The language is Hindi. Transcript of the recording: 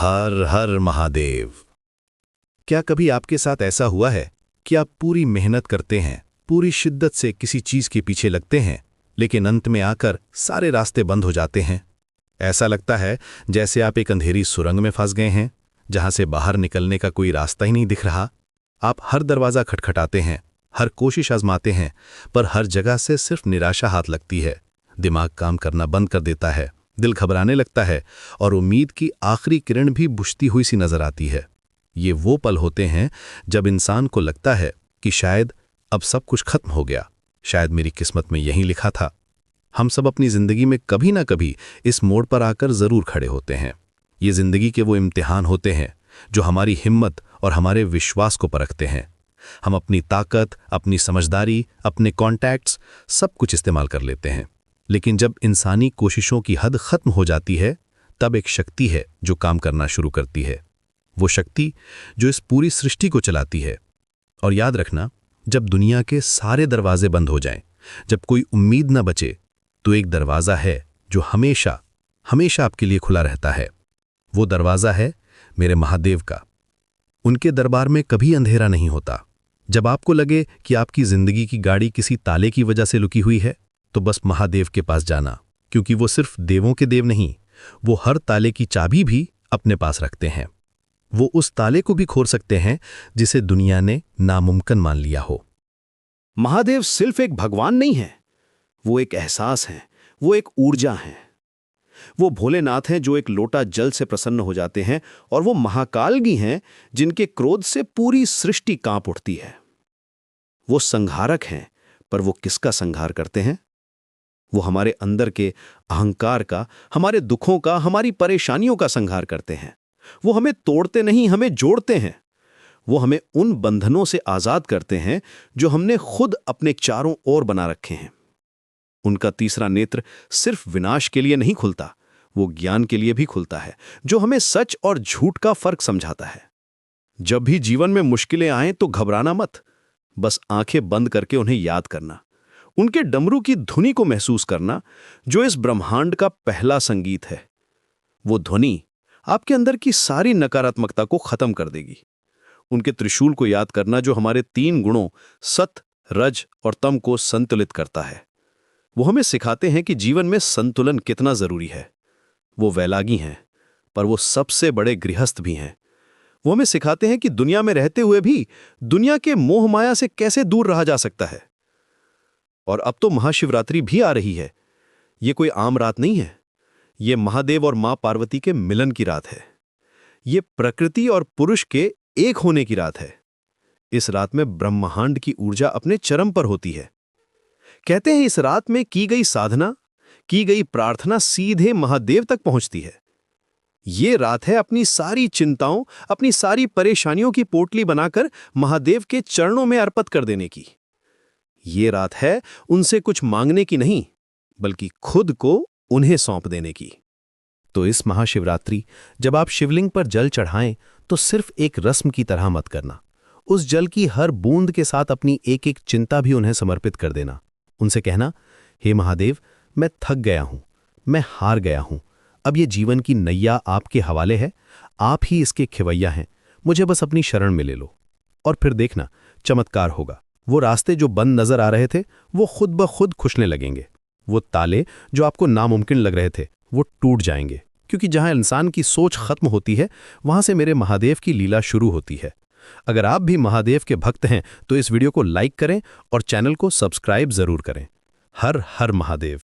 हर हर महादेव। क्या कभी आपके साथ ऐसा हुआ है कि आप पूरी मेहनत करते हैं, पूरी शिद्दत से किसी चीज के पीछे लगते हैं, लेकिन अंत में आकर सारे रास्ते बंद हो जाते हैं? ऐसा लगता है जैसे आप एक अंधेरी सुरंग में फंस गए हैं, जहां से बाहर निकलने का कोई रास्ता ही नहीं दिख रहा। आप हर दरवाजा खटखटाते हैं, हर कोशिश आजमाते हैं, पर हर जगह से सिर्फ निराशा हाथ लगती है। दिमाग काम करना बंद कर देता है, दिल घबराने लगता है और उम्मीद की आखिरी किरण भी बुझती हुई सी नजर आती है। ये वो पल होते हैं जब इंसान को लगता है कि शायद अब सब कुछ खत्म हो गया, शायद मेरी किस्मत में यही लिखा था। हम सब अपनी जिंदगी में कभी ना कभी इस मोड़ पर आकर जरूर खड़े होते हैं। ये जिंदगी के वो इम्तिहान होते हैं जो हमारी हिम्मत और हमारे विश्वास को परखते हैं। हम अपनी ताकत, अपनी समझदारी, अपने कॉन्टैक्ट्स सब कुछ इस्तेमाल कर लेते हैं, लेकिन जब इंसानी कोशिशों की हद खत्म हो जाती है, तब एक शक्ति है जो काम करना शुरू करती है। वो शक्ति जो इस पूरी सृष्टि को चलाती है। और याद रखना, जब दुनिया के सारे दरवाजे बंद हो जाएं, जब कोई उम्मीद न बचे, तो एक दरवाजा है जो हमेशा हमेशा आपके लिए खुला रहता है। वो दरवाजा है मेरे महादेव का। उनके दरबार में कभी अंधेरा नहीं होता। जब आपको लगे कि आपकी जिंदगी की गाड़ी किसी ताले की वजह से रुकी हुई है, तो बस महादेव के पास जाना, क्योंकि वो सिर्फ देवों के देव नहीं, वो हर ताले की चाबी भी अपने पास रखते हैं। वो उस ताले को भी खोल सकते हैं जिसे दुनिया ने नामुमकिन मान लिया हो। महादेव सिर्फ एक भगवान नहीं है, वो एक एहसास है, वो एक ऊर्जा है। वो भोलेनाथ हैं जो एक लोटा जल से प्रसन्न हो जाते हैं, और वो महाकालगी हैं जिनके क्रोध से पूरी सृष्टि कांप उठती है। वो संहारक हैं, पर वो किसका संहार करते हैं? वो हमारे अंदर के अहंकार का, हमारे दुखों का, हमारी परेशानियों का संहार करते हैं। वो हमें तोड़ते नहीं, हमें जोड़ते हैं। वो हमें उन बंधनों से आजाद करते हैं जो हमने खुद अपने चारों ओर बना रखे हैं। उनका तीसरा नेत्र सिर्फ विनाश के लिए नहीं खुलता, वो ज्ञान के लिए भी खुलता है, जो हमें सच और झूठ का फर्क समझाता है। जब भी जीवन में मुश्किलें आएं तो घबराना मत, बस आंखें बंद करके उन्हें याद करना, उनके डमरू की धुनी को महसूस करना, जो इस ब्रह्मांड का पहला संगीत है। वो ध्वनि आपके अंदर की सारी नकारात्मकता को खत्म कर देगी। उनके त्रिशूल को याद करना, जो हमारे 3 गुणों सत, रज और तम को संतुलित करता है। वो हमें सिखाते हैं कि जीवन में संतुलन कितना जरूरी है। वो वैरागी हैं, पर वो सबसे बड़े गृहस्थ भी हैं। वो हमें सिखाते हैं कि दुनिया में रहते हुए भी दुनिया के मोह माया से कैसे दूर रहा जा सकता है। और अब तो महाशिवरात्रि भी आ रही है। ये कोई आम रात नहीं है, ये महादेव और मां पार्वती के मिलन की रात है। ये प्रकृति और पुरुष के एक होने की रात है। इस रात में ब्रह्मांड की ऊर्जा अपने चरम पर होती है। कहते हैं इस रात में की गई साधना, की गई प्रार्थना सीधे महादेव तक पहुंचती है। ये रात है अपनी सारी चिंताओं, अपनी सारी परेशानियों की पोटली बनाकर महादेव के चरणों में अर्पित कर देने की। ये रात है उनसे कुछ मांगने की नहीं, बल्कि खुद को उन्हें सौंप देने की। तो इस महाशिवरात्रि जब आप शिवलिंग पर जल चढ़ाएं, तो सिर्फ एक रस्म की तरह मत करना। उस जल की हर बूंद के साथ अपनी एक एक चिंता भी उन्हें समर्पित कर देना। उनसे कहना, हे महादेव, मैं थक गया हूं, मैं हार गया हूं, अब ये जीवन की नैया आपके हवाले है, आप ही इसके खिवैया हैं, मुझे बस अपनी शरण में ले लो। और फिर देखना, चमत्कार होगा। वो रास्ते जो बंद नजर आ रहे थे, वो खुद ब खुद खुलने लगेंगे। वो ताले जो आपको नामुमकिन लग रहे थे, वो टूट जाएंगे, क्योंकि जहां इंसान की सोच खत्म होती है, वहां से मेरे महादेव की लीला शुरू होती है। अगर आप भी महादेव के भक्त हैं, तो इस वीडियो को लाइक करें और चैनल को सब्सक्राइब जरूर करें। हर हर महादेव।